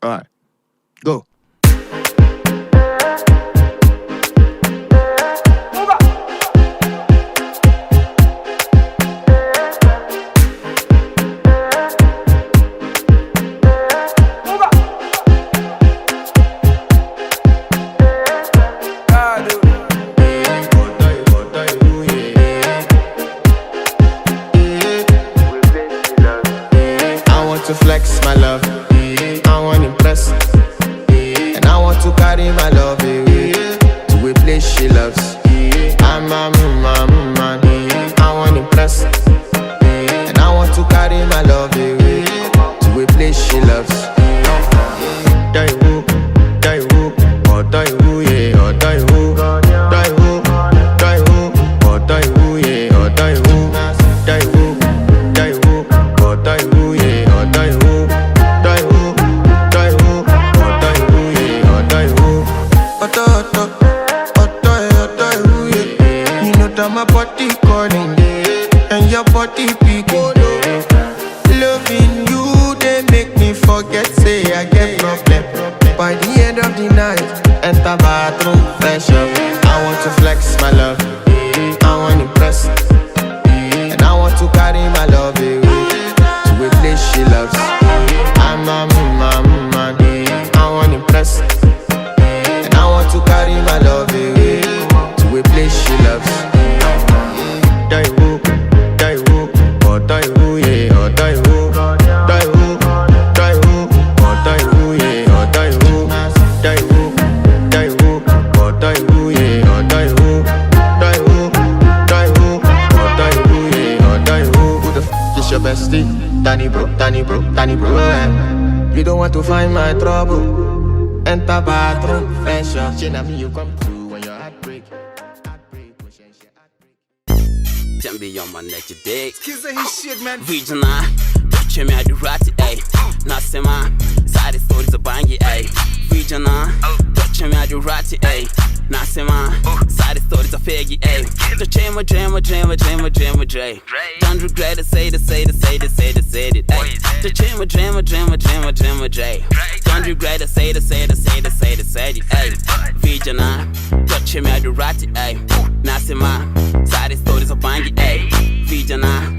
Alright, go. To flex my love, I want impress, and I want to carry my love away to a place she loves. I'm a man, I want impress, and I want to carry my love away to a place she loves. Die who, or die who, yeah, or die who, die who, or die who, yeah, or die who, die who, or die who, yeah. My body calling, and your body picking. Loving you, they make me forget, say I get problem. By the end of the night, enter bathroom, fresh up. I want to flex my love, I want to impress, and I want to carry my love away to a place she loves. I'm a man, I want to impress, and I want to carry my love away to a place she loves. Die who, or die who, yeah, or die who, die who, or die who, yeah, or die who, or die who, yeah, or die who, or die who, yeah, or die who. Who the f is your bestie? Danny bro, You don't want to find my trouble. Enter bathroom, fresh up. She na me you come through when your heart break. Can be on my neck, you dig? Skizza his shit, man. Regional, touch me at the ratty, ayy. Nasema, side stories of bangy, ayy. Regional, touch me at the ratty, ayy. Nasema, side stories of faggy, ayy. Touch my dream. Don't regret it, say it, ayy. Touch my dream. Don't regret it, say it, ayy. Regional, touch me at the ratty, ayy. Nasema, side stories of bangy, ayy. Regional.